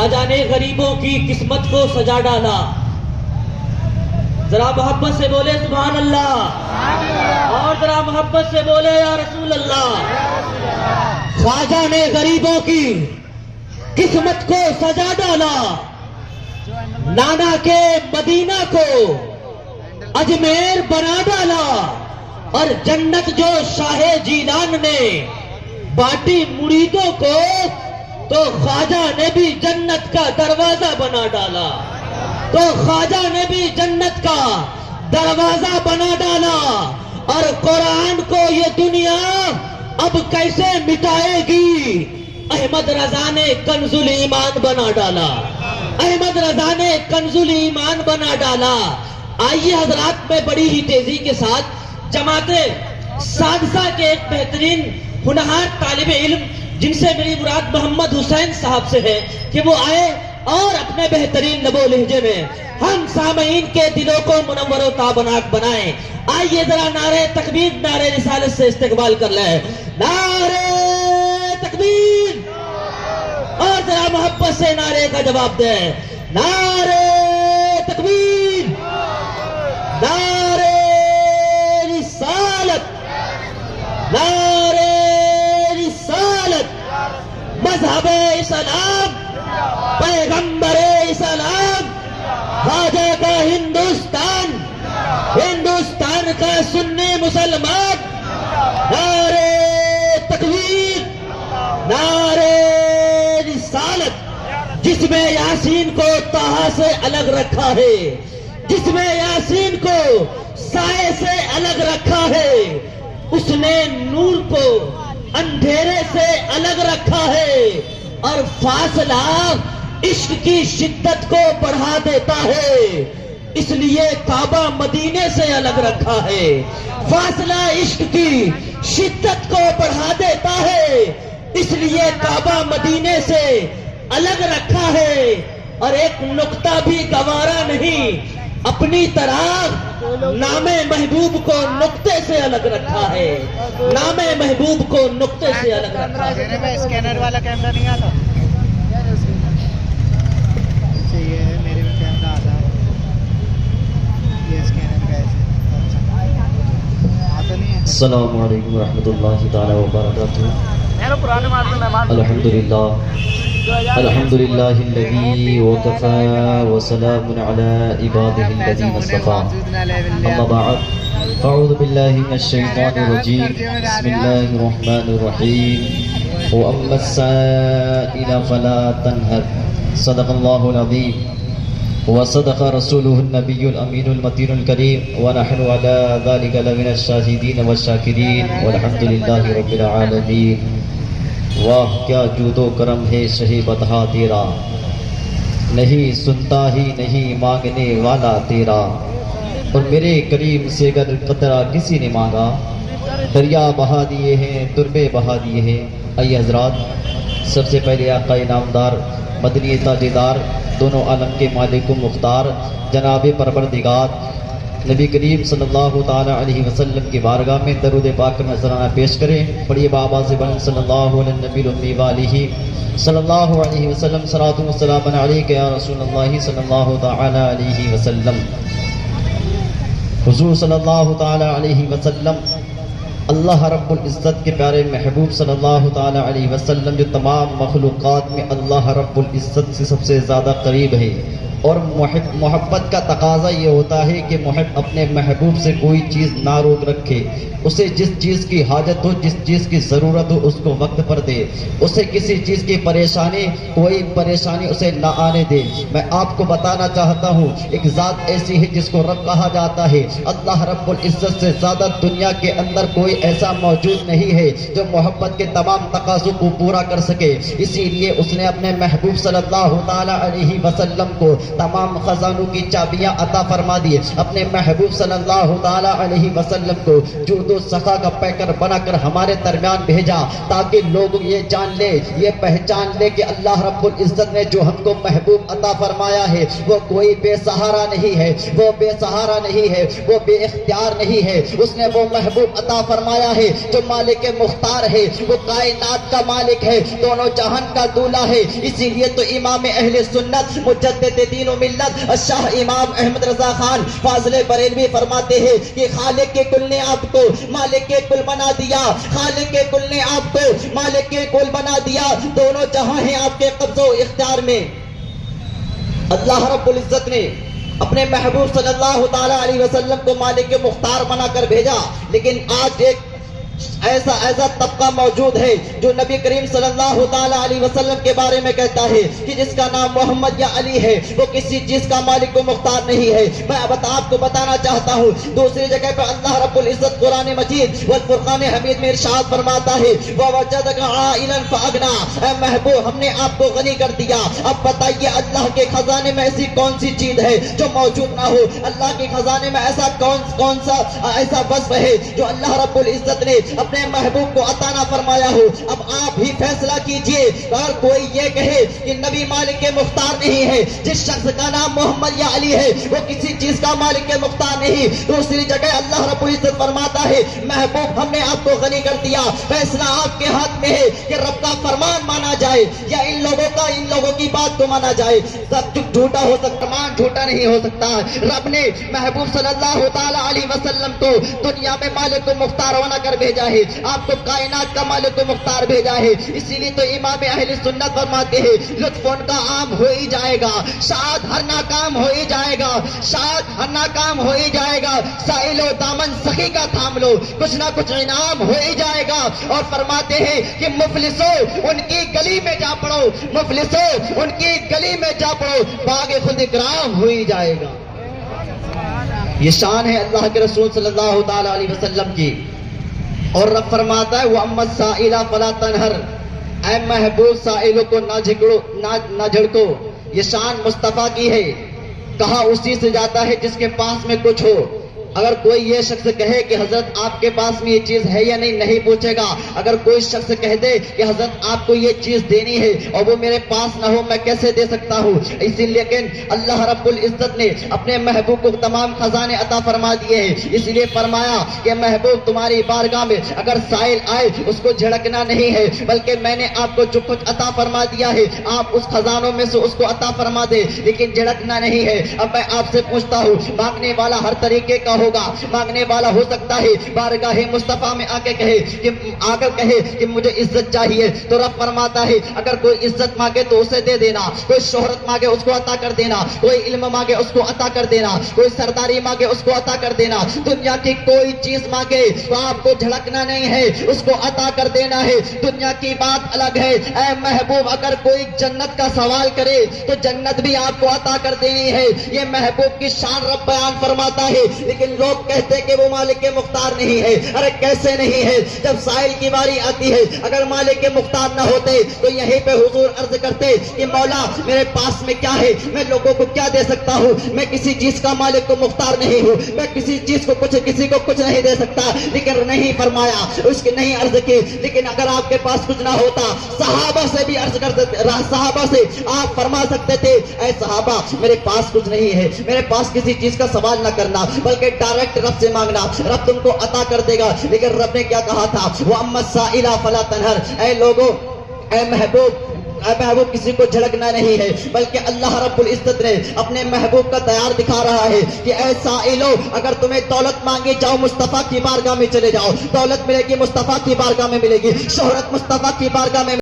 خواجہ نے غریبوں کی قسمت کو سجا ڈالا. ذرا محبت سے بولے سبحان اللہ، اور ذرا محبت سے بولے یا رسول اللہ. خواجہ نے غریبوں کی قسمت کو سجا ڈالا. نانا کے مدینہ کو اجمیر بنا ڈالا، اور جنت جو شاہ جیلان نے باٹی مریدوں کو، تو خواجہ نے بھی جنت کا دروازہ بنا ڈالا. تو خواجہ نے بھی جنت کا دروازہ بنا ڈالا. اور قرآن کو یہ دنیا اب کیسے مٹائے گی؟ احمد رضا نے کنز الایمان بنا ڈالا. احمد رضا نے کنز الایمان بنا ڈالا. آئیے حضرات، میں بڑی ہی تیزی کے ساتھ جماعت سادسہ کے ایک بہترین ہونہار طالب علم، جن سے میری مراد محمد حسین صاحب سے ہے، کہ وہ آئے اور اپنے بہترین لب و لہجے میں ہم سامعین کے دلوں کو منور و تابناک بنائیں. آئیے ذرا نعرہ تکبیر، نعرہ رسالت سے استقبال کر لیں. نعرہ تکبیر، اور ذرا محبت سے نعرے کا جواب دیں. نعرہ تکبیر، نعرہ رسالت، نعرہ رسالت. مذہب اسلام، پیغمبر اسلام، خواجہ کا ہندوستان، ہندوستان کا سنی مسلمان. نعرہ تکبیر، نعرہ رسالت. جس میں یاسین کو طٰہٰ سے الگ رکھا ہے، جس میں یاسین کو سائے سے الگ رکھا ہے، اس نے نور کو اندھیرے سے الگ رکھا ہے. اور فاصلہ عشق کی شدت کو بڑھا دیتا ہے، اس لیے کعبہ مدینے سے الگ رکھا ہے. فاصلہ عشق کی شدت کو بڑھا دیتا ہے، اس لیے کعبہ مدینے سے الگ رکھا ہے. اور ایک نقطہ بھی گوارا نہیں، اپنی طرح نام محبوب کو نقطے سے الگ رکھا ہے. نام محبوب کو نقطے سے الگ رکھا ہے. اسکینر والا کیمرہ نہیں آتا؟ یہ میرے میں کیمرہ آتا ہے، یہ اسکینر کا آتا نہیں ہے. السلام علیکم ورحمۃ اللہ تعالی وبرکاتہ. الحمد للہ الذی وکفى وسلام علی عباده الذین اصطفى. اما بعد، اعوذ باللہ من الشیطان الرجیم. بسم اللہ الرحمن الرحیم. واما السائل فلا تنهر. صدق اللہ العظیم وصدق رسوله النبی الامین المتین الکریم. ونحن على ذلك لمن الشاہدین والشاکرین والحمد للہ رب العالمین. واہ کیا جود و کرم ہے شہی بدہا تیرا، نہیں سنتا ہی نہیں مانگنے والا تیرا. اور میرے کریم سے اگر قطرہ کسی نے مانگا، دریا بہا دیے ہیں، تربے بہا دیے ہیں. آئیے حضرات، سب سے پہلے آقا نامدار، مدنی تاجدار، دونوں عالم کے مالک و مختار جناب پروردگار نبی کریم صلی اللہ تعالی علیہ وسلم کی بارگاہ میں درود پاک کا نذرانہ پیش کریں. پڑھیے بابا سے بلند صلی اللہ علیہ نبی الامی والہ صلی اللہ علیہ وسلم. صلاۃ و سلام علیک یا رسول اللہ صلی اللہ تعالی علیہ وسلم. حضور صلی اللہ تعالی علیہ وسلم اللہ رب العزت کے پیارے محبوب صلی اللہ تعالی علیہ وسلم، جو تمام مخلوقات میں اللہ رب العزت سے سب سے زیادہ قریب ہے. اور محبت کا تقاضا یہ ہوتا ہے کہ محب اپنے محبوب سے کوئی چیز نہ روک رکھے، اسے جس چیز کی حاجت ہو، جس چیز کی ضرورت ہو، اس کو وقت پر دے. اسے کسی چیز کی پریشانی، کوئی پریشانی اسے نہ آنے دے. میں آپ کو بتانا چاہتا ہوں، ایک ذات ایسی ہے جس کو رب کہا جاتا ہے. اللہ رب العزت سے زیادہ دنیا کے اندر کوئی ایسا موجود نہیں ہے جو محبت کے تمام تقاضوں کو پورا کر سکے. اسی لیے اس نے اپنے محبوب صلی اللہ تعالی علیہ وسلم کو تمام خزانوں کی چابیاں عطا فرما دیے. اپنے محبوب صلی اللہ تعالی علیہ وسلم کو جود و سخا کا پیکر بنا کر ہمارے درمیان بھیجا تاکہ لوگ یہ جان لے, یہ پہچان لے کہ اللہ رب العزت نے جو ہم کو محبوب عطا فرمایا ہے وہ کوئی بے سہارا نہیں ہے, وہ بے سہارا نہیں ہے, وہ بے اختیار نہیں ہے. اس نے وہ محبوب عطا فرمایا ہے جو مالک مختار ہے, وہ کائنات کا مالک ہے, دونوں جہان کا دولہا ہے. اسی لیے تو امام اہل سنت مجدد دین و ملت شاہ امام احمد رضا خان فاضل بریلوی فرماتے ہیں کہ خالق کے کل نے آپ کو مالک کے کل بنا دیا, خالق کے کل نے آپ کو مالک کے کل بنا دیا. دونوں جہاں ہیں آپ کے قبضہ و اختیار میں. اللہ رب العزت نے اپنے محبوب صلی اللہ تعالی علیہ وسلم کو مالک مختار بنا کر بھیجا, لیکن آج ایک ایسا طبقہ موجود ہے جو نبی کریم صلی اللہ تعالی علیہ وسلم کے بارے میں کہتا ہے کہ جس کا نام محمد یا علی ہے وہ کسی چیز کا مالک و مختار نہیں ہے. میں آپ کو بتانا چاہتا ہوں, دوسری جگہ پہ اللہ رب العزت قرآن مجید والفرقان حمید میں ارشاد فرماتا ہے وَوَجَدَكَ عَائِلًا فَأَغْنَىٰ, اے محبوب ہم نے آپ کو غنی کر دیا. اب بتائیے اللہ کے خزانے میں ایسی کون سی چیز ہے جو موجود نہ ہو؟ اللہ کے خزانے میں ایسا کون سا ایسا وصف ہے جو اللہ رب العزت نے اپنے محبوب کو عطا نہ فرمایا ہو؟ اب آپ ہی فیصلہ کیجئے. اگر کوئی یہ کہے کہ نبی مالک کے مختار نہیں ہے, جس شخص کا نام محمد یا علی ہے وہ کسی چیز کا مالک کے مختار نہیں. دوسری جگہ اللہ رب العزت فرماتا ہے محبوب ہم نے آپ کو غنی کر دیا, فیصلہ آپ کے ہاتھ میں ہے کہ رب کا فرمان مانا جائے یا ان لوگوں کی بات کو مانا جائے. سب جھوٹا ہو سکتا, فرمان جھوٹا نہیں ہو سکتا. رب نے محبوب صلی اللہ تعالی علیہ وسلم کو دنیا میں مالک و مختار بنا کر بھیجا ہے, آپ کو کائنات کا مالک و مختار بھیجا ہے. اسی لیے تو امام اہل سنت فرماتے ہیں لطف ان کا عام ہو ہی جائے گا, شاید ہر ناکام ہو ہی جائے گا, شاید ہر ناکام ہو ہی جائے گا. سائل و دامن سخی کا تھام لو, کچھ نہ کچھ انعام ہو ہی جائے گا. اور فرماتے ہیں کہ مفلسو ان کی گلی میں جا پڑو, مفلسو ان کی گلی میں جا پڑو, باغ خود اکرام ہو ہی جائے گا. یہ شان ہے اللہ کے رسول صلی اللہ تعالی علیہ وسلم کی. اور رب فرماتا ہے وَأَمَّا السَّائِلَ فَلَا تَنْهَرْ, اے محبوب سائلوں کو نہ جھڑکو. یہ شان مصطفیٰ کی ہے. کہا اسی سے جاتا ہے جس کے پاس میں کچھ ہو. اگر کوئی یہ شخص کہے کہ حضرت آپ کے پاس میں یہ چیز ہے یا نہیں پوچھے گا. اگر کوئی شخص کہہ دے کہ حضرت آپ کو یہ چیز دینی ہے اور وہ میرے پاس نہ ہو میں کیسے دے سکتا ہوں؟ اسی لیکن اللہ رب العزت نے اپنے محبوب کو تمام خزانے عطا فرما دیے ہیں. اس لیے فرمایا کہ محبوب تمہاری بارگاہ میں اگر سائل آئے اس کو جھڑکنا نہیں ہے, بلکہ میں نے آپ کو جو کچھ عطا فرما دیا ہے آپ اس خزانوں میں سے اس کو عطا فرما دے, لیکن جھڑکنا نہیں ہے. اب میں آپ سے پوچھتا ہوں, مانگنے والا ہر طریقے کا ہوگا. مانگنے والا ہو سکتا ہے بارگاہ مصطفیٰ میں آ کر کہے کہ مجھے عزت چاہیے, تو رب فرماتا ہے اگر کوئی عزت مانگے تو اسے دے دینا, کوئی شہرت مانگے اس کو عطا کر دینا, کوئی علم مانگے اس کو عطا کر دینا, کوئی سرداری مانگے اس کو عطا کر دینا. دنیا کی کوئی چیز مانگے تو آپ کو جھڑکنا نہیں ہے, اس کو عطا کر دینا ہے. دنیا کی بات الگ ہے. اے محبوب اگر کوئی جنت کا سوال کرے تو جنت بھی آپ کو عطا کر دینی ہے. یہ محبوب کی شان رب بیان فرماتا ہے. لیکن لوگ کہتے کہ وہ مالک مختار نہیں ہے. ارے کیسے نہیں ہے؟ جب سائل کی باری آتی ہے اگر مالک مختار نہ ہوتے تو یہیں پہ حضور عرض کرتے کہ مولا میرے پاس میں کیا ہے, میں لوگوں کو کیا دے سکتا ہوں؟ میں کسی چیز کا مالک مختار نہیں ہوں, میں کسی چیز کو کسی کو کچھ نہیں دے سکتا. لیکن نہیں فرمایا, اس کی نہیں عرض کی. لیکن اگر آپ کے پاس کچھ نہ ہوتا صحابہ سے بھی عرض کرتے, صحابہ سے آپ فرما سکتے تھے اے صحابہ میرے پاس کچھ نہیں ہے, میرے پاس کسی چیز کا سوال نہ کرنا بلکہ ڈائریکٹ رب سے مانگنا, رب تم کو عطا کر دے گا. لیکن رب نے کیا کہا تھا وَأَمَّا السَّائِلَ فَلَا تَنْهَرْ, اے لوگوں, اے محبوب کسی کو جھڑکنا نہیں ہے, بلکہ اللہ رب العزت نے اپنے محبوب کا تیار دکھا رہا ہے کہ اے سائلو اگر تمہیں دولت مانگی جاؤ مصطفیٰ کی بارگاہ میں چلے جاؤ, دولت ملے گی مصطفیٰ کی بارگاہ میں ملے گی, شہرت مصطفیٰ کی بارگاہ میں